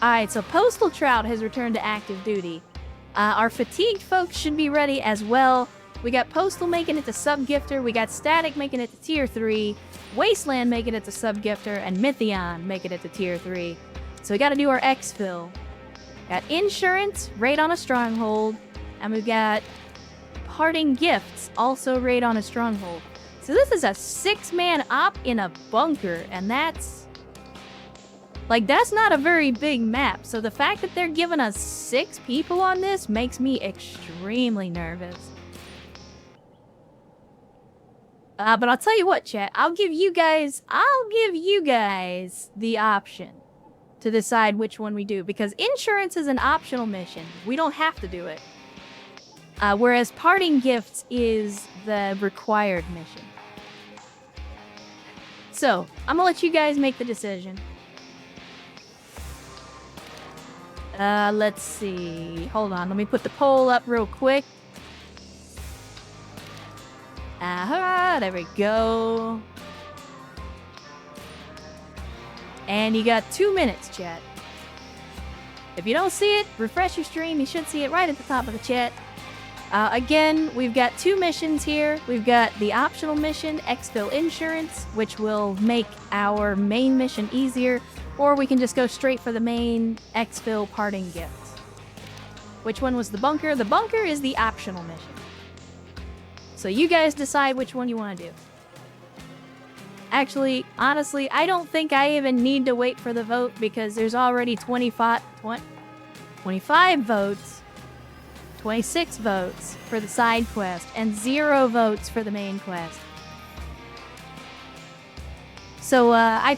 Alright, so Postal Trout has returned to active duty. Our fatigued folks should be ready as well. We got Postal making it to Sub-Gifter, we got Static making it to Tier 3, Wasteland making it to Sub-Gifter, and Mythion making it to Tier 3. So we gotta do our exfil. Got Insurance, Raid on a Stronghold, and we've got Parting Gifts, also Raid on a Stronghold. So this is a 6-man op in a bunker, and that's... like, that's not a very big map, so the fact that they're giving us 6 people on this makes me extremely nervous. But I'll tell you what, chat, I'll give you guys the option to decide which one we do, because Insurance is an optional mission. We don't have to do it. Whereas Parting Gifts is the required mission. So, I'm gonna let you guys make the decision. Let's see. Hold on, let me put the poll up real quick. There we go. And you got 2 minutes, chat. If you don't see it, refresh your stream. You should see it right at the top of the chat. Again, we've got 2 missions here. We've got the optional mission, Exfil Insurance, which will make our main mission easier, or we can just go straight for the main Exfil Parting Gifts. Which one was the bunker? The bunker is the optional mission. So you guys decide which one you want to do. Actually, honestly, I don't think I even need to wait for the vote because there's already 25 votes, 26 votes for the side quest, and 0 votes for the main quest. So, I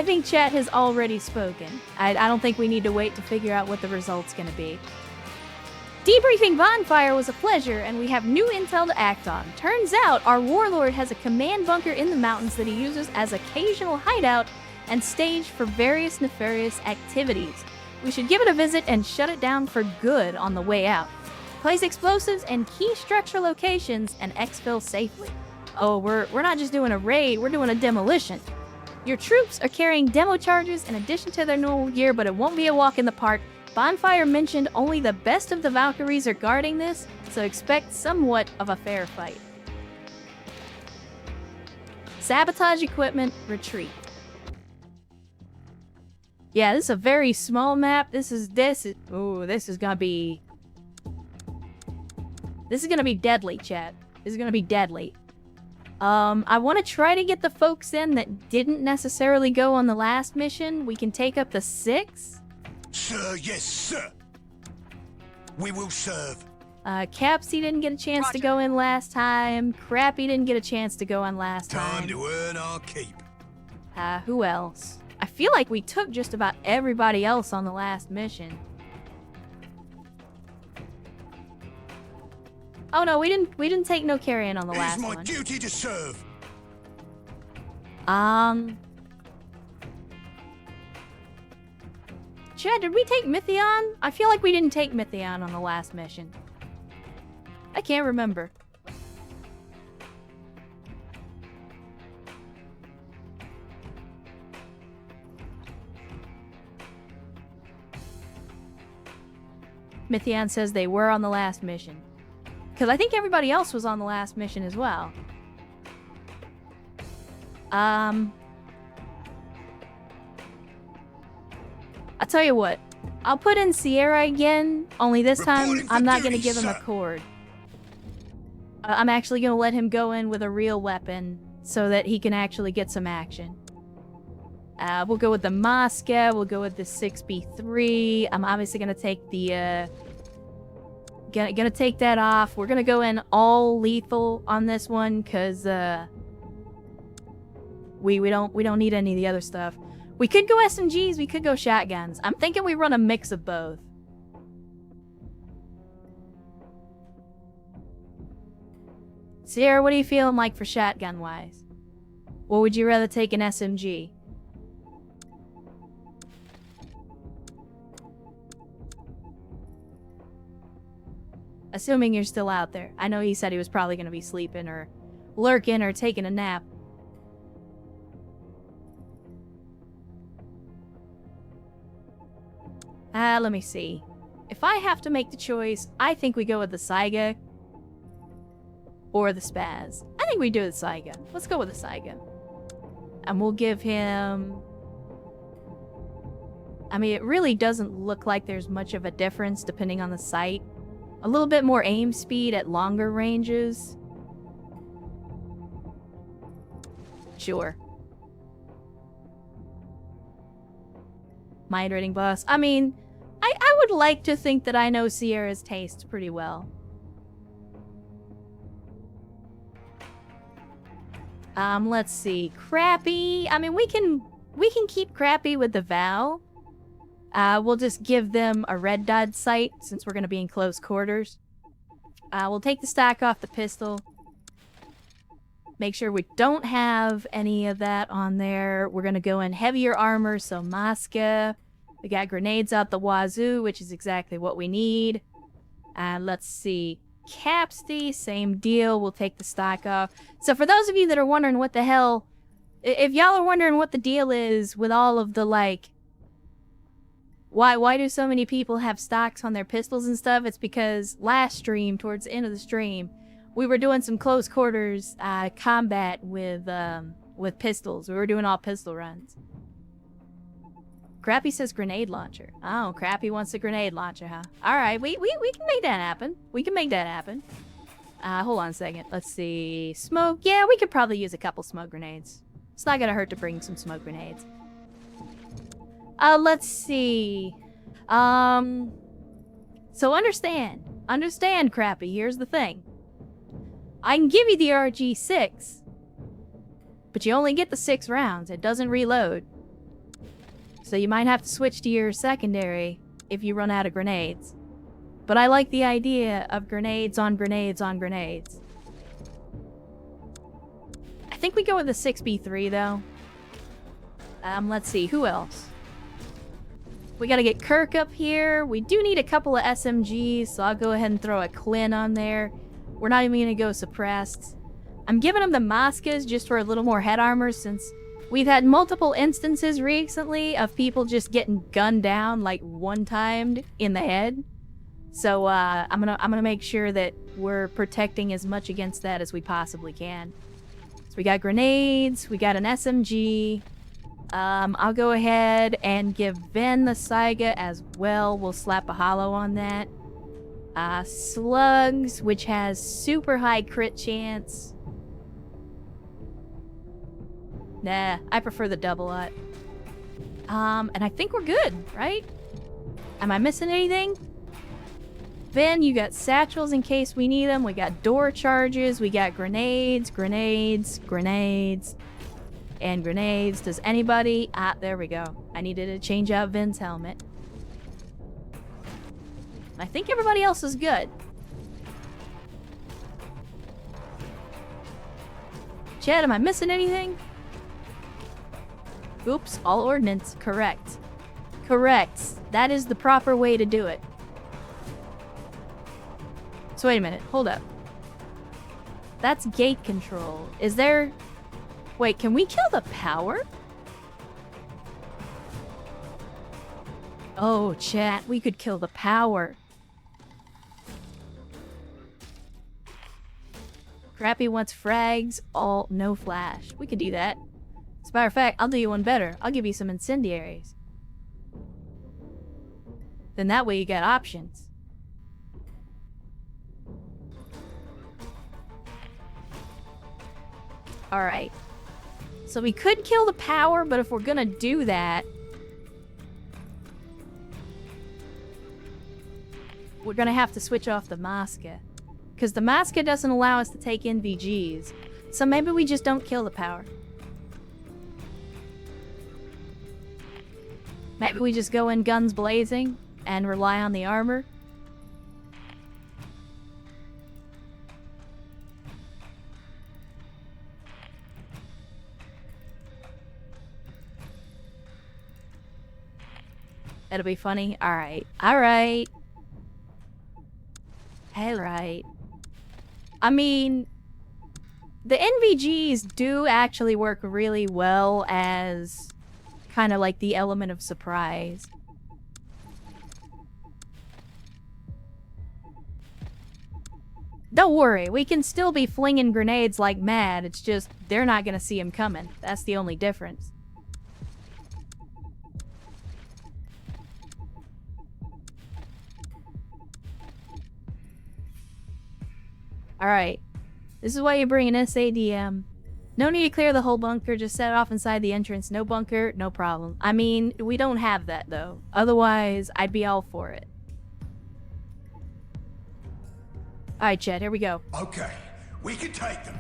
think chat has already spoken. I don't think we need to wait to figure out what the result's gonna be. Debriefing Bonfire was a pleasure, and we have new intel to act on. Turns out, our warlord has a command bunker in the mountains that he uses as occasional hideout and stage for various nefarious activities. We should give it a visit and shut it down for good on the way out. Place explosives and key structure locations and exfil safely. Oh, we're not just doing a raid, we're doing a demolition. Your troops are carrying demo charges in addition to their normal gear, but it won't be a walk in the park. Bonfire mentioned only the best of the Valkyries are guarding this, so expect somewhat of a fair fight. Sabotage equipment, retreat. Yeah, this is a very small map. This is gonna be deadly, chat. This is gonna be deadly. I want to try to get the folks in that didn't necessarily go on the last mission. We can take up the 6. Sir, yes, sir. We will serve. Capsy didn't get a chance to go in last time. Crappy didn't get a chance to go on last time. Time to earn our keep. Who else? I feel like we took just about everybody else on the last mission. Oh no, we didn't take no carrion on the last one. It is my duty to serve. Chad, did we take Mythion? I feel like we didn't take Mythion on the last mission. I can't remember. Mythion says they were on the last mission. Because I think everybody else was on the last mission as well. I'll tell you what. I'll put in Sierra again, only this time I'm not going to give him a cord. I'm actually going to let him go in with a real weapon so that he can actually get some action. We'll go with the Mosca, we'll go with the 6B3. I'm obviously going to take the... Gonna take that off. We're gonna go in all lethal on this one because we don't need any of the other stuff. We could go SMGs, we could go shotguns. I'm thinking we run a mix of both. Sierra, what are you feeling like for shotgun wise? Or would you rather take an SMG? Assuming you're still out there. I know he said he was probably going to be sleeping or lurking or taking a nap. Let me see. If I have to make the choice, I think we go with the Saiga or the Spaz. I think we do the Saiga. Let's go with the Saiga. And we'll give him... I mean, it really doesn't look like there's much of a difference depending on the sight. A little bit more aim speed at longer ranges. Sure. Mind reading boss. I mean, I would like to think that I know Sierra's taste pretty well. Let's see. Crappy. I mean, we can keep Crappy with the Vow. We'll just give them a red dot sight since we're going to be in close quarters. We'll take the stack off the pistol. Make sure we don't have any of that on there. We're going to go in heavier armor, so Maska. We got grenades out the wazoo, which is exactly what we need. Let's see. Capsty, same deal. We'll take the stock off. So for those of you that are wondering what the hell... If y'all are wondering what the deal is with all of the, like... Why do so many people have stocks on their pistols and stuff? It's because last stream, towards the end of the stream, we were doing some close quarters combat with pistols. We were doing all pistol runs. Crappy says grenade launcher. Oh, Crappy wants a grenade launcher, huh? Alright, we can make that happen. We can make that happen. Hold on a second. Let's see. Smoke. Yeah, we could probably use a couple smoke grenades. It's not gonna hurt to bring some smoke grenades. Let's see. So understand, Crappy. Here's the thing. I can give you the RG6, but you only get the 6 rounds. It doesn't reload. So you might have to switch to your secondary if you run out of grenades. But I like the idea of grenades on grenades on grenades. I think we go with the 6B3 though. Let's see, who else? We gotta get Kirk up here. We do need a couple of SMGs, so I'll go ahead and throw a Clin on there. We're not even gonna go suppressed. I'm giving them the Maskas just for a little more head armor since we've had multiple instances recently of people just getting gunned down like one-timed in the head. So I'm gonna make sure that we're protecting as much against that as we possibly can. So we got grenades, we got an SMG. I'll go ahead and give Ven the Saiga as well. We'll slap a hollow on that. Slugs, which has super high crit chance. Nah, I prefer the double up. And I think we're good, right? Am I missing anything? Ven, you got satchels in case we need them. We got door charges. We got grenades, grenades, grenades, and grenades. Does anybody... there we go. I needed to change out Ven's helmet. I think everybody else is good. Chad, am I missing anything? Oops, all ordnance. Correct. Correct. That is the proper way to do it. So wait a minute. Hold up. That's gate control. Is there... Wait, can we kill the power? Oh, chat. We could kill the power. Crappy wants frags, all no flash. We could do that. As a matter of fact, I'll do you one better. I'll give you some incendiaries. Then that way you got options. Alright. So we could kill the power, but if we're gonna do that... we're gonna have to switch off the Maska. Because the Maska doesn't allow us to take NVGs. So maybe we just don't kill the power. Maybe we just go in guns blazing and rely on the armor. It'll be funny. Alright. Alright. Alright. I mean, the NVGs do actually work really well as kind of like the element of surprise. Don't worry, we can still be flinging grenades like mad. It's just they're not gonna see him coming. That's the only difference. Alright. This is why you bring an SADM. No need to clear the whole bunker, just set it off inside the entrance. No bunker, no problem. I mean, we don't have that though. Otherwise, I'd be all for it. Alright, Chet, here we go. Okay, we can take them.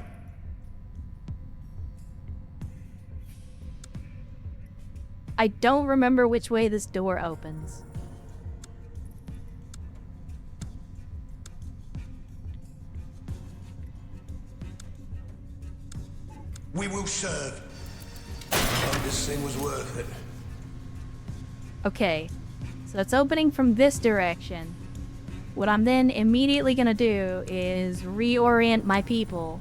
I don't remember which way this door opens. We will serve. Oh, this thing was worth it. Okay, so it's opening from this direction. What I'm then immediately gonna do is reorient my people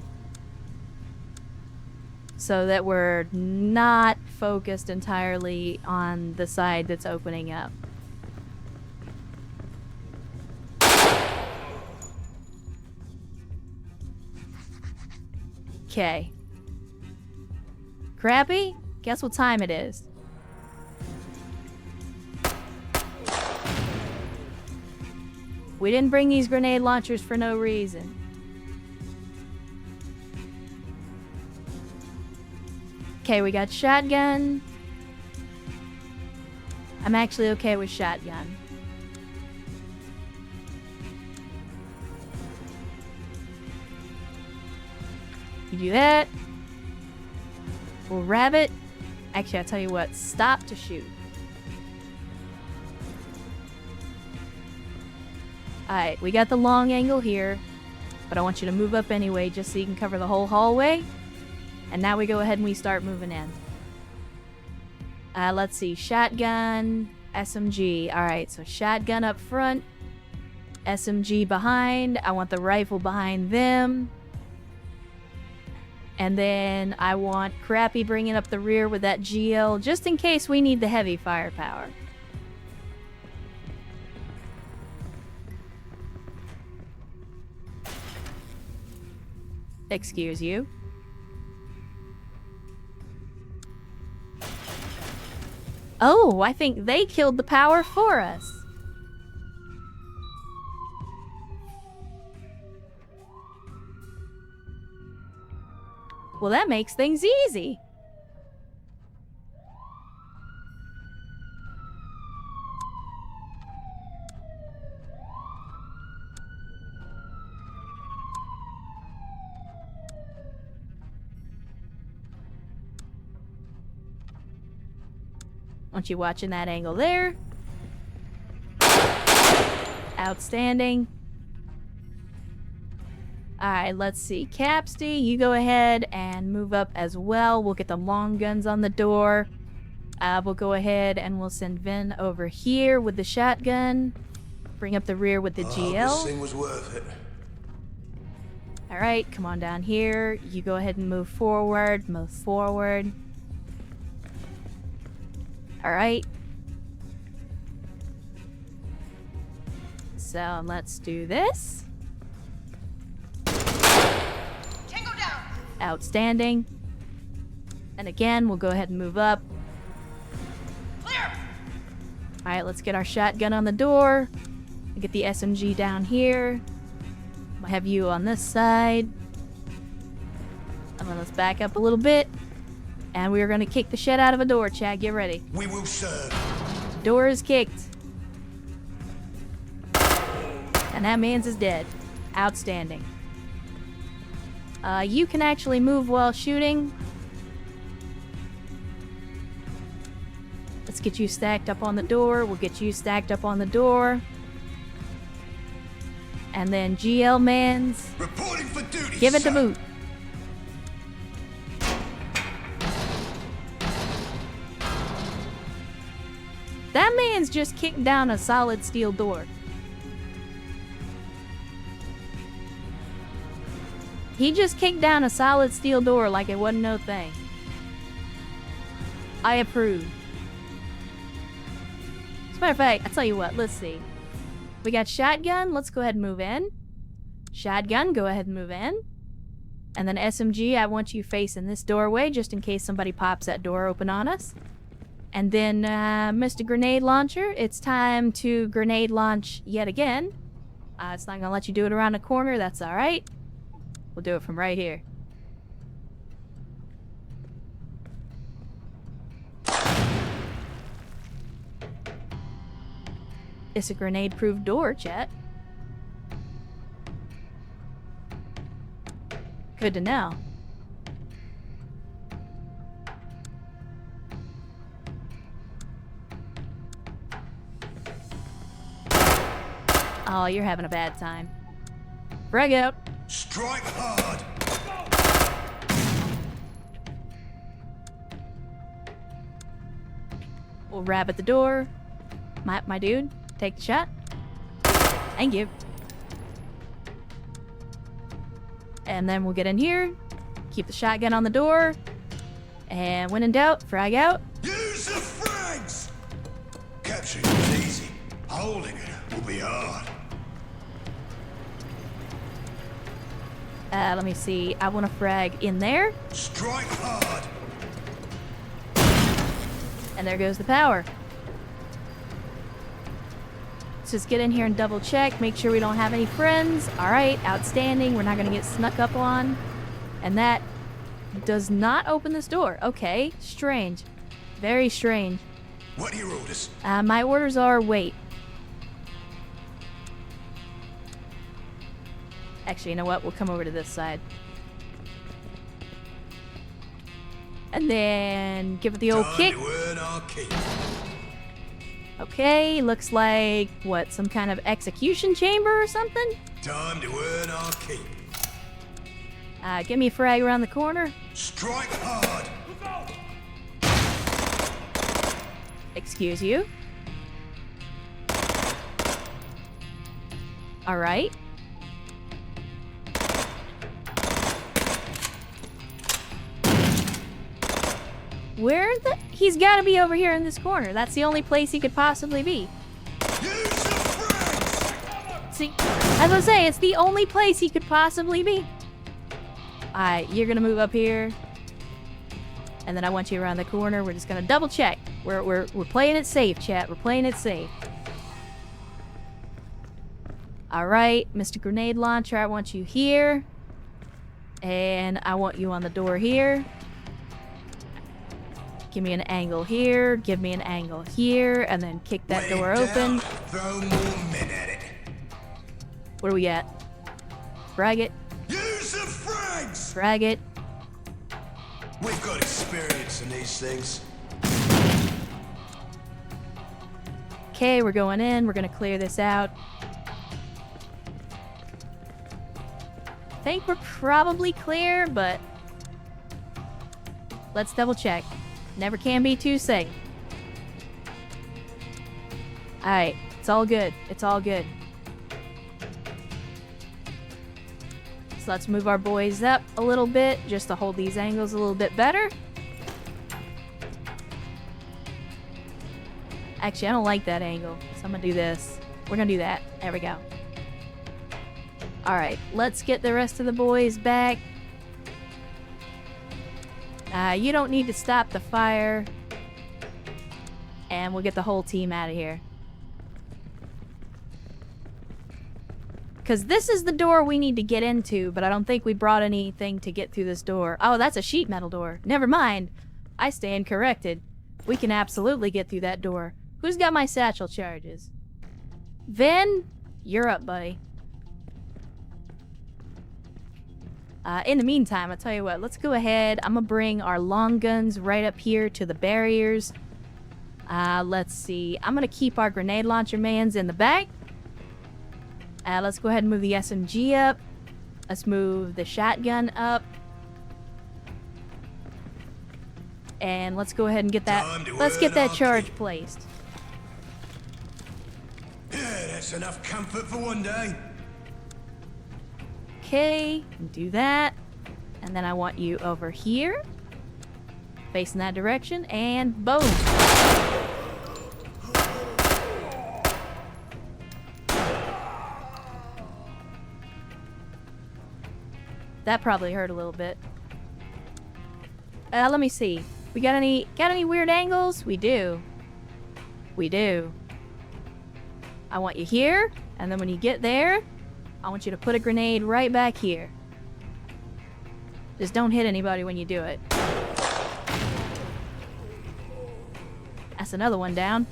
so that we're not focused entirely on the side that's opening up. Okay. Crappy? Guess what time it is? We didn't bring these grenade launchers for no reason. Okay, we got shotgun. I'm actually okay with shotgun. You do that. We'll rabbit. Actually, I'll tell you what. Stop to shoot. Alright, we got the long angle here. But I want you to move up anyway, just so you can cover the whole hallway. And now we go ahead and we start moving in. Let's see. Shotgun, SMG. Alright, so shotgun up front. SMG behind. I want the rifle behind them. And then I want Crappy bringing up the rear with that GL, just in case we need the heavy firepower. Excuse you. Oh, I think they killed the power for us. Well, that makes things easy. Want you watching that angle there? Outstanding. Alright, let's see. Capsty, you go ahead and move up as well. We'll get the long guns on the door. We'll go ahead and we'll send Vin over here with the shotgun. Bring up the rear with the GL. This thing was worth it. Alright, come on down here. You go ahead and move forward. Move forward. Alright. So let's do this. Tango down. Outstanding. And again, we'll go ahead and move up. Clear. Alright, let's get our shotgun on the door. Get the SMG down here. We'll have you on this side. And then let's back up a little bit. And we are going to kick the shit out of a door, Chad. Get ready. We will serve. Door is kicked. And that man's is dead. Outstanding. You can actually move while shooting. Let's get you stacked up on the door. We'll get you stacked up on the door. And then GL Mans. Reporting for duty. Give it sir. the boot. That man's just kicked down a solid steel door. He just kicked down a solid steel door like it wasn't no thing. I approve. As a matter of fact, I tell you what, let's see. We got shotgun. Let's go ahead and move in. Shotgun, go ahead and move in. And then SMG, I want you facing this doorway just in case somebody pops that door open on us. And then, Mr. Grenade Launcher, it's time to grenade launch yet again. It's not gonna let you do it around the corner, that's alright. We'll do it from right here. It's a grenade-proof door, chat. Good to know. Oh, you're having a bad time. Frag out. Strike hard. We'll rabbit the door. My dude, take the shot. Thank you. And then we'll get in here, keep the shotgun on the door, and when in doubt, frag out. Use the frags! Capturing it is easy. Holding it will be hard. Let me see. I want to frag in there. Strike hard. And there goes the power. Let's just get in here and double check. Make sure we don't have any friends. Alright, outstanding. We're not going to get snuck up on. And that does not open this door. Okay, strange. Very strange. What are your orders? My orders are wait. Actually, you know what? We'll come over to this side. And then give it the old kick. Time to earn our keep. Okay, looks like, what, some kind of execution chamber or something? Time to earn our keep. Give me a frag around the corner. Strike hard. Excuse you. Alright. Where the... He's gotta be over here in this corner. That's the only place he could possibly be. Use the frags! See, as I say, it's the only place he could possibly be. Alright, you're gonna move up here. And then I want you around the corner. We're just gonna double check. We're playing it safe, chat. We're playing it safe. Alright, Mr. Grenade Launcher, I want you here. And I want you on the door here. Give me an angle here, give me an angle here, and then kick that door open. Throw more men at it. What do we got? Frag it. Use the frags! Frag it. We've got experience in these things. Okay, we're going in. We're gonna clear this out. I think we're probably clear, but let's double check. Never can be too safe. Alright, it's all good. It's all good. So let's move our boys up a little bit just to hold these angles a little bit better. Actually, I don't like that angle, so I'm gonna do this. We're gonna do that. There we go. Alright, let's get the rest of the boys back. You don't need to stop the fire. And we'll get the whole team out of here. Because this is the door we need to get into, but I don't think we brought anything to get through this door. Oh, that's a sheet metal door. Never mind. I stand corrected. We can absolutely get through that door. Who's got my satchel charges? Vin, you're up, buddy. In the meantime, I'll tell you what, let's go ahead. I'm gonna bring our long guns right up here to the barriers. Let's see. I'm gonna keep our grenade launcher mans in the back. Let's go ahead and move the SMG up. Let's move the shotgun up. And let's go ahead and get that. Let's get that charge placed. Yeah, that's enough comfort for one day. Okay, do that. And then I want you over here. Facing that direction, and boom. That probably hurt a little bit. Let me see. We got any weird angles? We do. We do. I want you here, and then when you get there, I want you to put a grenade right back here. Just don't hit anybody when you do it. That's another one down.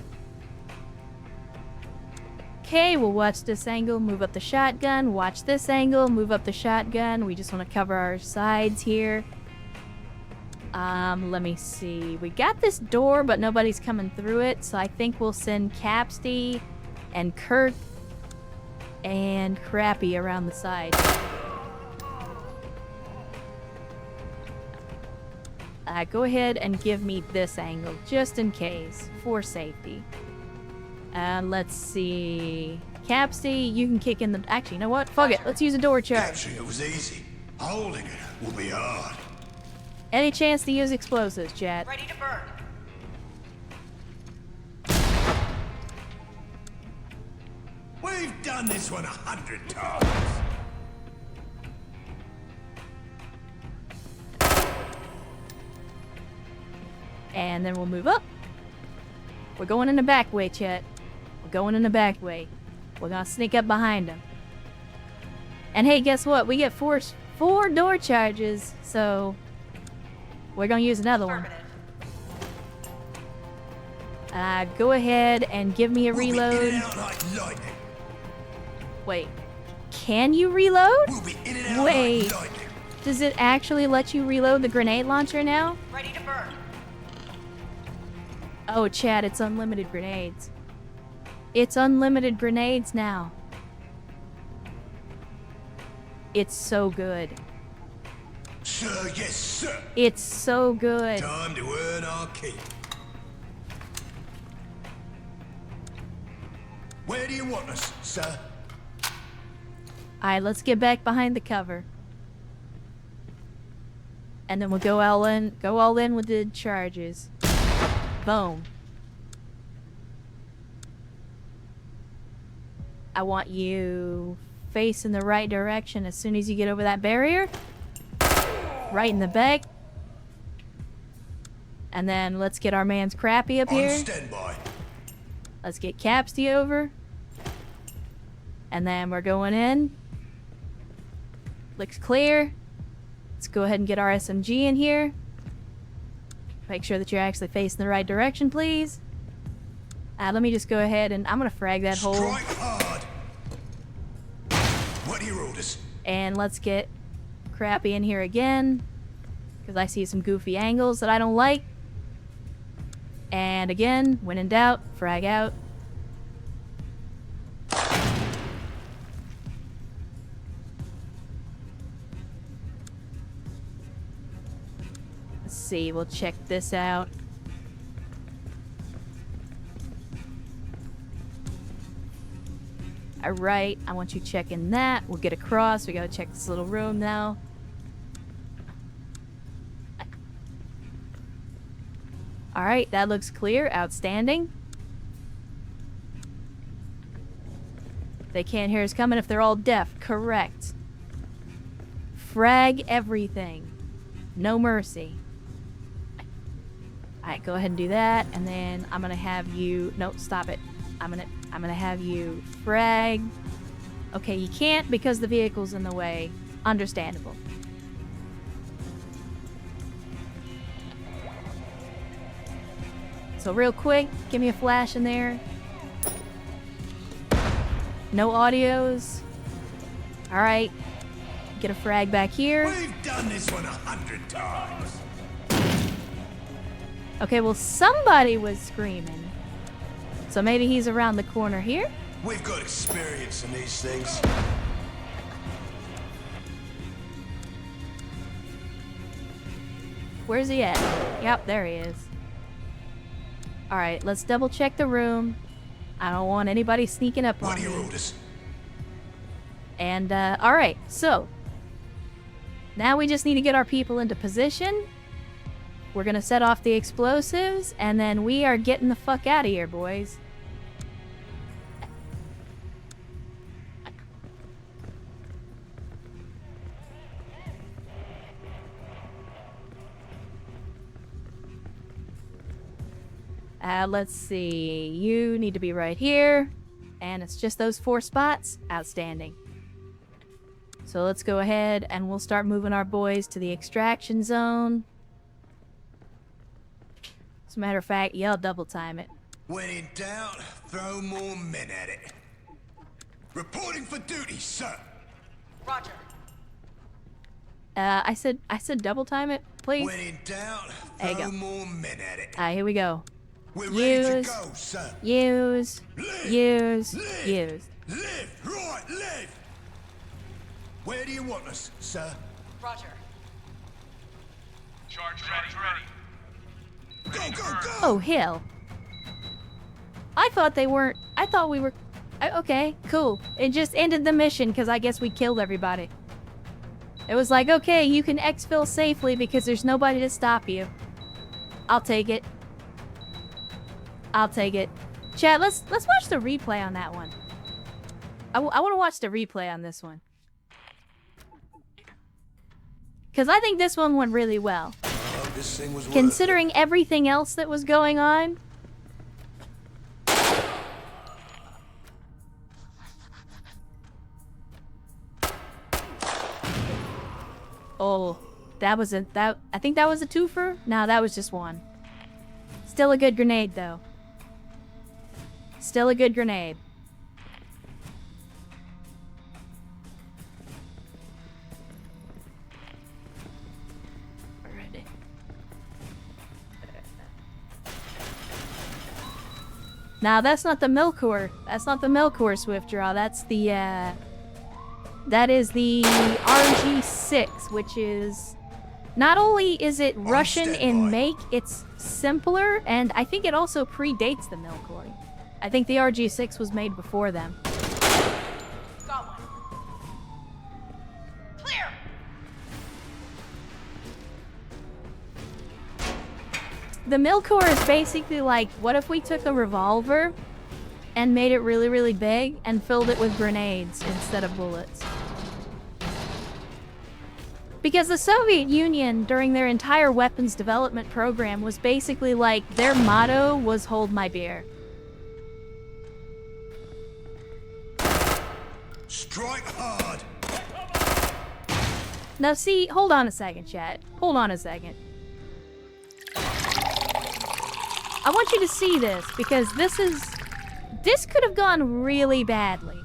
Okay, we'll watch this angle, move up the shotgun, watch this angle, move up the shotgun. We just want to cover our sides here. Let me see. We got this door, but nobody's coming through it, so I think we'll send Capsty and Kirk and Crappy around the side. Go ahead and give me this angle, just in case, for safety. Let's see. Capsty, you can kick in the... Actually, you know what? Fuck it. Let's use a door charge. Capturing it was easy. Holding it will be hard. Any chance to use explosives, chat? Ready to burn. We've done this one 100 times. And then we'll move up. We're going in the back way, chat. We're going in the back way. We're gonna sneak up behind them. And hey, guess what? We get four door charges, so we're gonna use another one. Go ahead and give me a We'll be in reload. and out like lightning. Wait, can you reload? We'll be in and out Wait. like lightning. Does it actually let you reload the grenade launcher now? Ready to burn. Oh, chat, it's unlimited grenades. It's unlimited grenades now. It's so good. Sir, yes, sir. It's so good. Time to earn our keep. Where do you want us, sir? Alright, let's get back behind the cover. And then we'll go all in with the charges. Boom. I want you facing the right direction as soon as you get over that barrier. Right in the back. And then let's get our man's Crappy up On here. standby. Let's get Capsty over. And then we're going in. Looks clear. Let's go ahead and get our SMG in here. Make sure that you're actually facing the right direction, please. Let me just go ahead and I'm gonna frag that hole. Strike hard. What are your orders? And let's get Crappy in here again. Because I see some goofy angles that I don't like. And again, when in doubt, frag out. Let's see, we'll check this out. Alright, I want you checking that. We'll get across. We gotta check this little room now. Alright, that looks clear. Outstanding. They can't hear us coming if they're all deaf. Correct. Frag everything. No mercy. Alright, go ahead and do that. And then I'm gonna have you... Nope, stop it. I'm gonna have you frag. Okay, you can't because the vehicle's in the way. Understandable. So real quick, give me a flash in there. No audios. Alright. Get a frag back here. We've done this one 100 times. Okay, well somebody was screaming. So maybe he's around the corner here? We've got experience in these things. Where's he at? Yep, there he is. Alright, let's double check the room. I don't want anybody sneaking up What on are your me. orders? And, alright, so. Now we just need to get our people into position. We're gonna set off the explosives, and then we are getting the fuck out of here, boys. Let's see. You need to be right here. And it's just those 4 spots. Outstanding. So let's go ahead and we'll start moving our boys to the extraction zone. As a matter of fact, yeah, I'll double time it. When in doubt, throw more men at it. Reporting for duty, sir. Roger. I said double time it, please. When in doubt, There you throw go. more men at it. Alright, here we go. We're ready to Use. go, sir. Use. Live, Use. live, Use. Live, right, live. Where do you want us, sir? Roger. Charge ready. Go, go, go! Oh, hell. I thought they weren't. I thought we were. Okay, cool. It just ended the mission because I guess we killed everybody. It was like, okay, you can exfil safely because there's nobody to stop you. I'll take it. I'll take it. Chat, let's watch the replay on that one. I want to watch the replay on this one. Because I think this one went really well. Oh, this thing was worth Considering everything else that was going on. Oh, that was a I think that was a twofer? No, that was just one. Still a good grenade though. Still a good grenade. Alrighty. Now that's not the Milkor. That's not the Milkor Swift Draw. That's the that is the RG6, which is not only is it Russian in standby. make, it's simpler, and I think it also predates the Milkor. I think the RG6 was made before them. Got one. Clear. The Milkor is basically like, what if we took a revolver and made it really, really big and filled it with grenades instead of bullets? Because the Soviet Union, during their entire weapons development program, was basically like, their motto was hold my beer. Strike hard. Now see, hold on a second, chat. Hold on a second. I want you to see this, because this could have gone really badly.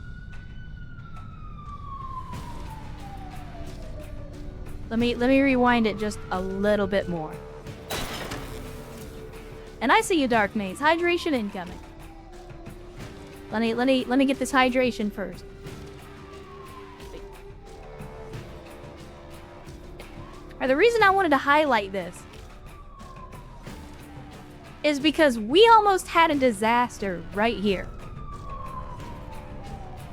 Let me rewind it just a little bit more. And I see you, Dark Maze. Hydration incoming. Let me get this hydration first. Alright, the reason I wanted to highlight this is because we almost had a disaster right here.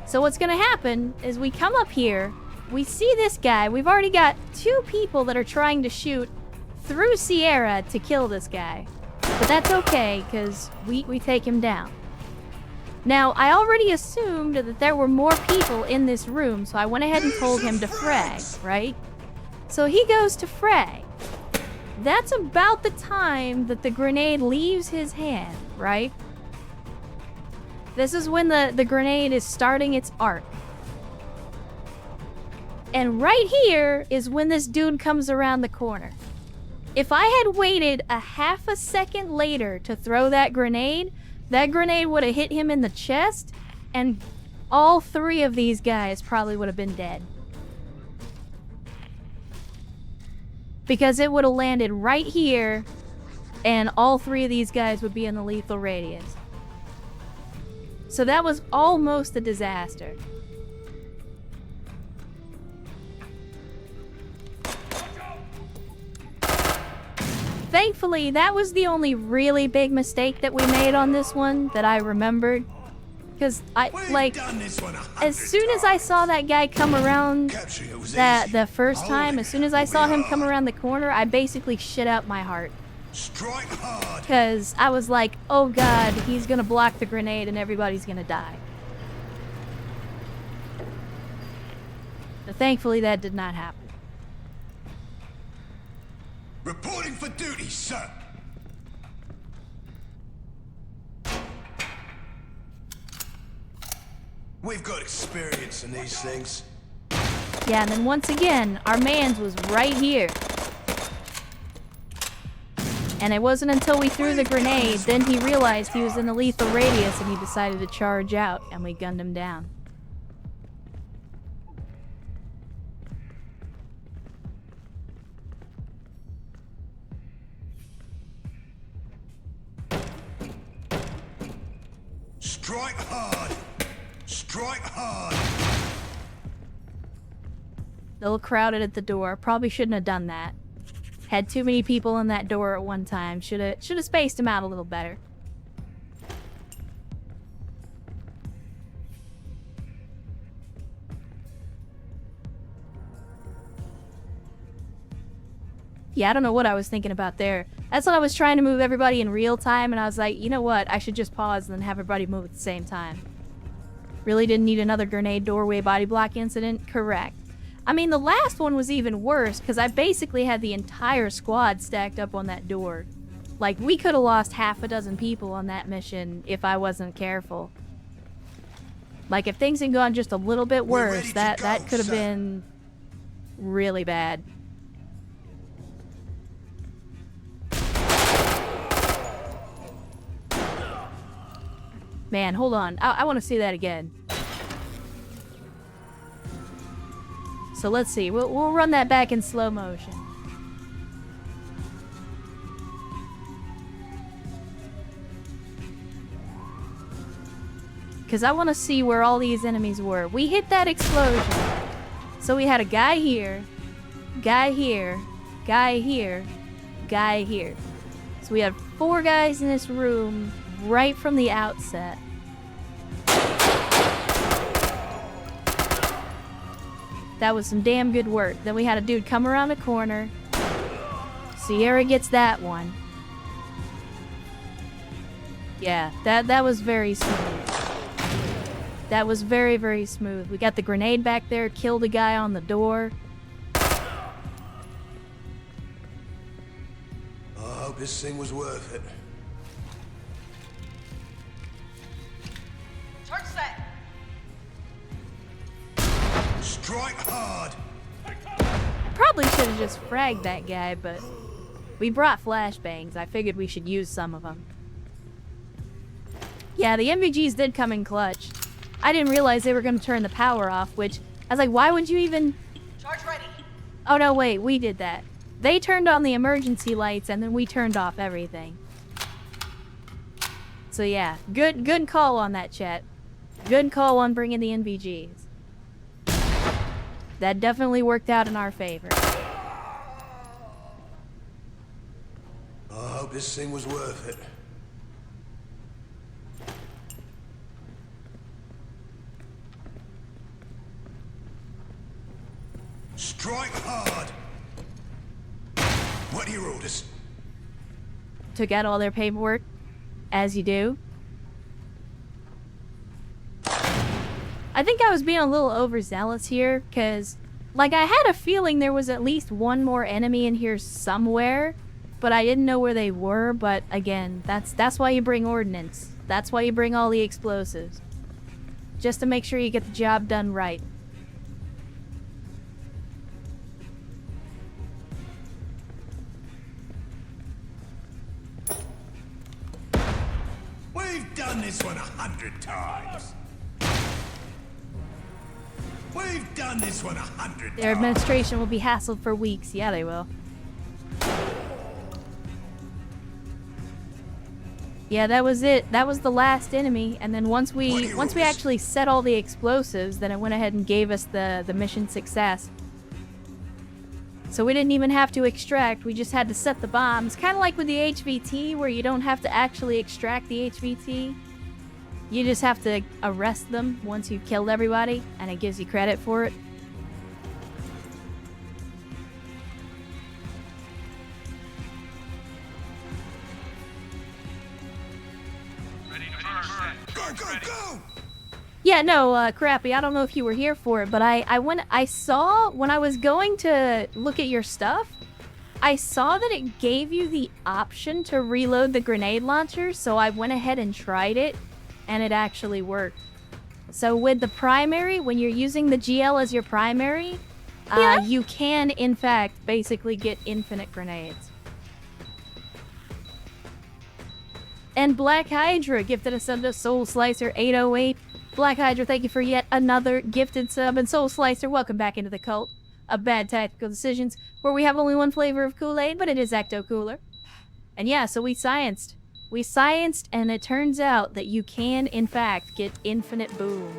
So what's gonna happen is we come up here, we see this guy, we've already got 2 people that are trying to shoot through Sierra to kill this guy. But that's okay, because we take him down. Now, I already assumed that there were more people in this room, so I went ahead and told him to frag, right? So he goes to frag. That's about the time that the grenade leaves his hand, right? This is when the grenade is starting its arc. And right here is when this dude comes around the corner. If I had waited a half a second later to throw that grenade would have hit him in the chest, and all 3 of these guys probably would have been dead. Because it would have landed right here, and all 3 of these guys would be in the lethal radius. So that was almost a disaster. Thankfully, that was the only really big mistake that we made on this one that I remembered. Because as soon as I saw that guy come around the first time, as soon as I saw him come around the corner, I basically shit out my heart. Strike hard. Because I was like, oh god, he's gonna block the grenade and everybody's gonna die. But thankfully, that did not happen. Reporting for duty, sir. We've got experience in these things. Yeah, and then once again, our mans was right here. And it wasn't until we threw the grenade, then he realized he was in the lethal radius and he decided to charge out, and we gunned him down. Strike hard! Strike hard! A little crowded at the door. Probably shouldn't have done that. Had too many people in that door at one time. Should have spaced them out a little better. Yeah, I don't know what I was thinking about there. That's what I was trying to move everybody in real time, and I was like, you know what? I should just pause and then have everybody move at the same time. Really didn't need another grenade doorway body block incident? Correct. I mean, the last one was even worse, because I basically had the entire squad stacked up on that door. Like, we could have lost half a dozen people on that mission if I wasn't careful. Like, if things had gone just a little bit worse, that could have been really bad. Man, hold on. I want to see that again. So let's see. We'll run that back in slow motion. Because I want to see where all these enemies were. We hit that explosion. So we had a guy here, guy here, guy here, guy here. So we had 4 guys in this room right from the outset. That was some damn good work. Then we had a dude come around the corner. Sierra gets that one. Yeah, that was very smooth. That was very, very smooth. We got the grenade back there, killed a guy on the door. I hope this thing was worth it. Charge set. Strike hard! Probably should have just fragged that guy, but we brought flashbangs. I figured we should use some of them. Yeah, the MVGs did come in clutch. I didn't realize they were going to turn the power off, which I was like, why would you even... Charge ready. Oh no, wait, we did that. They turned on the emergency lights and then we turned off everything. So yeah, good call on that, chat. Good call on bringing the NVGs. That definitely worked out in our favor. I hope this thing was worth it. Strike hard! What are your orders? Took out all their paperwork, as you do. I think I was being a little overzealous here, because, like, I had a feeling there was at least one more enemy in here somewhere, but I didn't know where they were. But again, that's why you bring ordnance. That's why you bring all the explosives. Just to make sure you get the job done right. We've done this one 100 times. We've done this one 100 times. Their administration will be hassled for weeks. Yeah, they will. Yeah, that was it. That was the last enemy. And then once we actually set all the explosives, then it went ahead and gave us the mission success. So we didn't even have to extract. We just had to set the bombs. Kind of like with the HVT, where you don't have to actually extract the HVT. You just have to arrest them once you've killed everybody, and it gives you credit for it. Go, go, go! Yeah, no, Crappy, I don't know if you were here for it, but I saw, when I was going to look at your stuff, I saw that it gave you the option to reload the grenade launcher, so I went ahead and tried it, and it actually worked. So with the primary, when you're using the GL as your primary, you can, in fact, basically get infinite grenades. And Black Hydra gifted us a Soul Slicer 808. Black Hydra, thank you for yet another gifted sub. And Soul Slicer, welcome back into the cult of bad tactical decisions, where we have only one flavor of Kool-Aid, but it is Ecto Cooler. And yeah, so we scienced. We scienced, and it turns out that you can, in fact, get infinite boom.